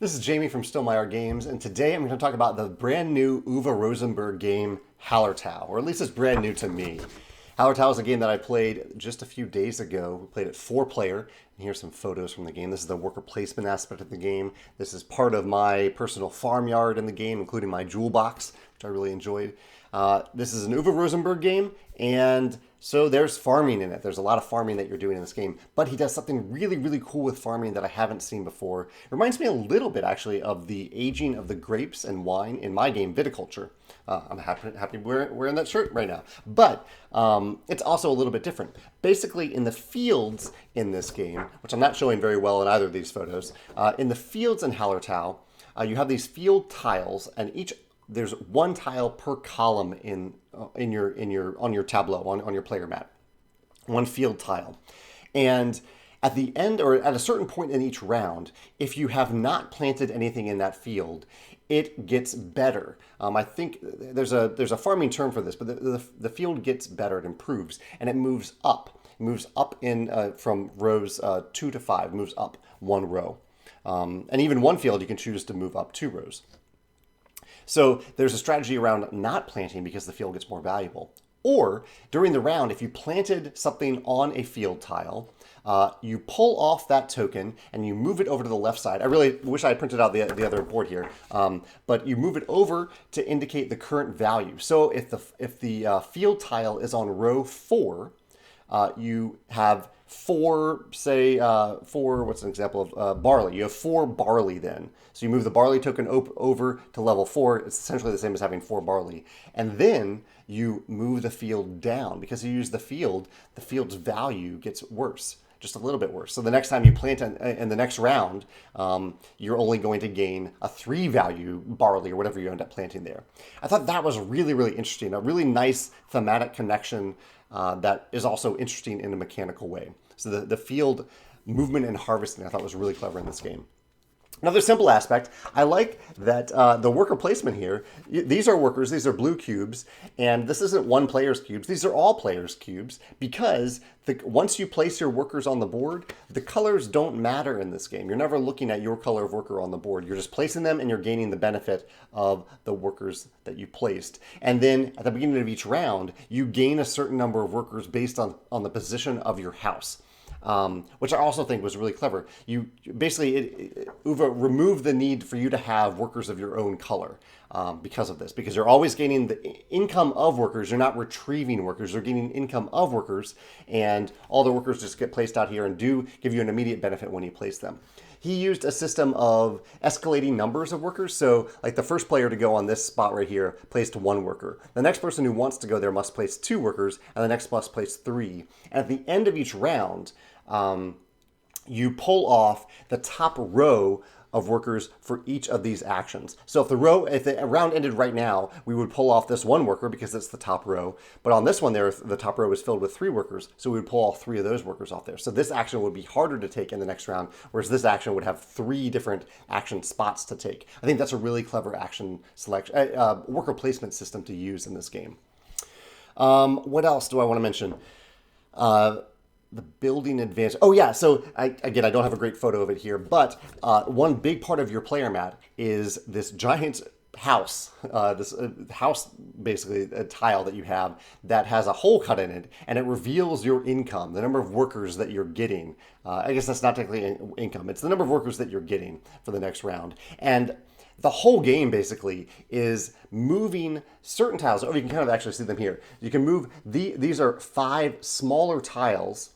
This is Jamey from Stillmeyer Games, and today I'm going to talk about the brand new Uwe Rosenberg game, Hallertau, or at least it's brand new to me. Hallertau is a game that I played just a few days ago. We played it 4-player, and here's some photos from the game. This is the worker placement aspect of the game. This is part of my personal farmyard in the game, including my jewel box, which I really enjoyed. This is an Uwe Rosenberg game, and so there's farming in it. There's a lot of farming that you're doing in this game, but he does something really, really cool with farming that I haven't seen before. It reminds me a little bit, actually, of the aging of the grapes and wine in my game, Viticulture. I'm happy wearing that shirt right now. But it's also a little bit different. Basically, in the fields in this game, which I'm not showing very well in either of these photos, in the fields in Hallertau, you have these field tiles, and there's one tile per column on your tableau on your player mat, one field tile, and at the end or at a certain point in each round, if you have not planted anything in that field, it gets better. I think there's a farming term for this, but the field gets better, it improves, and it moves up. It moves up in from rows 2 to 5, moves up 1 row, and even one field you can choose to move up 2 rows. So there's a strategy around not planting because the field gets more valuable. Or during the round, if you planted something on a field tile, you pull off that token and you move it over to the left side. I really wish I had printed out the other board here, but you move it over to indicate the current value. So if the field tile is on row 4, you have 4, say, 4, what's an example of barley? You have 4 barley then. So you move the barley token over to level 4. It's essentially the same as having 4 barley. And then you move the field down. Because you use the field's value gets worse, just a little bit worse. So the next time you plant in the next round, you're only going to gain a 3 value barley or whatever you end up planting there. I thought that was really, really interesting. A really nice thematic connection that is also interesting in a mechanical way. So the field movement and harvesting I thought was really clever in this game. Another simple aspect, I like that the worker placement here, these are workers, these are blue cubes, and this isn't one player's cubes, these are all players' cubes, because once you place your workers on the board, the colors don't matter in this game. You're never looking at your color of worker on the board. You're just placing them and you're gaining the benefit of the workers that you placed. And then at the beginning of each round, you gain a certain number of workers based on the position of your house. Which I also think was really clever. You basically, Uwe removed the need for you to have workers of your own color because of this. Because you're always gaining the income of workers. You're not retrieving workers. You're gaining income of workers. And all the workers just get placed out here and do give you an immediate benefit when you place them. He used a system of escalating numbers of workers. So like the first player to go on this spot right here placed 1 worker. The next person who wants to go there must place 2 workers, and the next must place 3. And at the end of each round, you pull off the top row of workers for each of these actions. So if the round ended right now, we would pull off this 1 worker because it's the top row. But on this one there, the top row is filled with 3 workers, so we would pull all 3 of those workers off there. So this action would be harder to take in the next round, whereas this action would have 3 different action spots to take. I think that's a really clever action selection, worker placement system to use in this game. What else do I want to mention? The building advantage. Oh yeah, so I don't have a great photo of it here, but one big part of your player mat is this giant house, this house, basically a tile that you have that has a hole cut in it, and it reveals your income, the number of workers that you're getting. I guess that's not technically income, it's the number of workers that you're getting for the next round. And the whole game basically is moving certain tiles. Oh, you can kind of actually see them here. You can move, these are 5 smaller tiles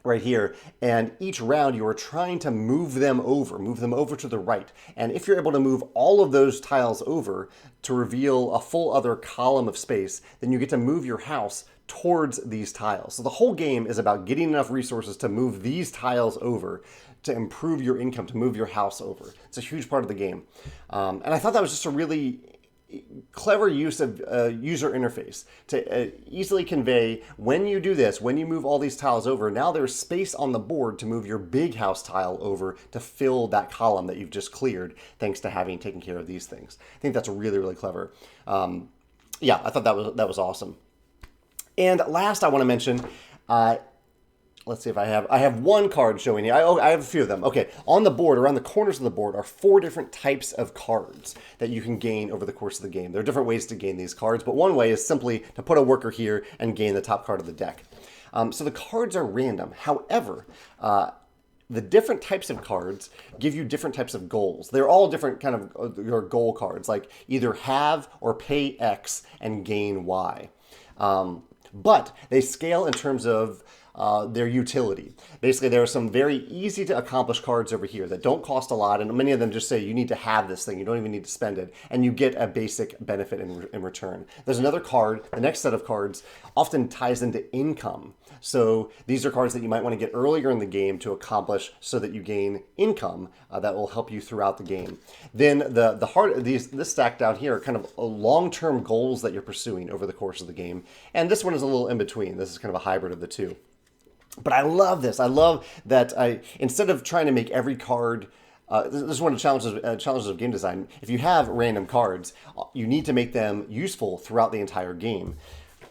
right here, and each round you are trying to move them over to the right. And if you're able to move all of those tiles over to reveal a full other column of space, then you get to move your house towards these tiles. So the whole game is about getting enough resources to move these tiles over to improve your income, to move your house over. It's a huge part of the game. And I thought that was just a really clever use of user interface to easily convey, when you do this, when you move all these tiles over, now there's space on the board to move your big house tile over to fill that column that you've just cleared, thanks to having taken care of these things. I think that's really, really clever. Yeah, I thought that was awesome. And last, I want to mention, let's see if I have one card showing you. I have a few of them. Okay, on the board, around the corners of the board, are 4 different types of cards that you can gain over the course of the game. There are different ways to gain these cards, but one way is simply to put a worker here and gain the top card of the deck. So the cards are random. However, the different types of cards give you different types of goals. They're all different kind of your goal cards, like either have or pay X and gain Y. But they scale in terms of their utility. Basically, there are some very easy to accomplish cards over here that don't cost a lot, and many of them just say you need to have this thing. You don't even need to spend it, and you get a basic benefit in return. There's another card, the next set of cards often ties into income. So these are cards that you might want to get earlier in the game to accomplish so that you gain income that will help you throughout the game. Then this stack down here are kind of long-term goals that you're pursuing over the course of the game. And this one is a little in between. This is kind of a hybrid of the two. But I love this. I love that instead of trying to make every card, this is one of the challenges of game design. If you have random cards, you need to make them useful throughout the entire game.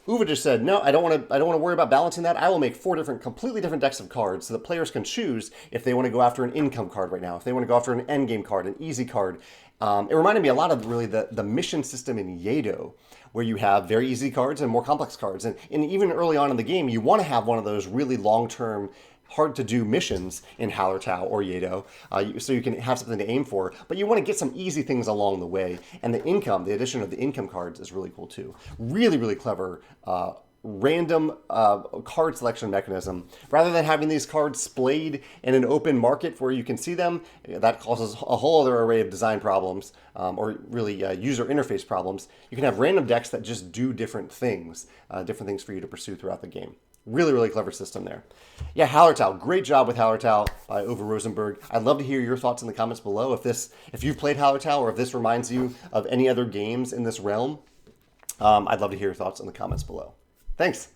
Uwe just said, no, I don't want to worry about balancing that. I will make 4 completely different decks of cards so that players can choose if they want to go after an income card right now, if they want to go after an endgame card, an easy card. It reminded me a lot of really the mission system in Yedo, where you have very easy cards and more complex cards. And even early on in the game, you want to have one of those really long-term, hard-to-do missions in Hallertau or Yedo, so you can have something to aim for. But you want to get some easy things along the way. And the addition of the income cards is really cool too. Really, really clever random card selection mechanism. Rather than having these cards splayed in an open market where you can see them, that causes a whole other array of design problems, or really user interface problems. You can have random decks that just do different things for you to pursue throughout the game. Really, really clever system there. Yeah, Hallertau. Great job with Hallertau by Uwe Rosenberg. I'd love to hear your thoughts in the comments below. If you've played Hallertau or if this reminds you of any other games in this realm, I'd love to hear your thoughts in the comments below. Thanks.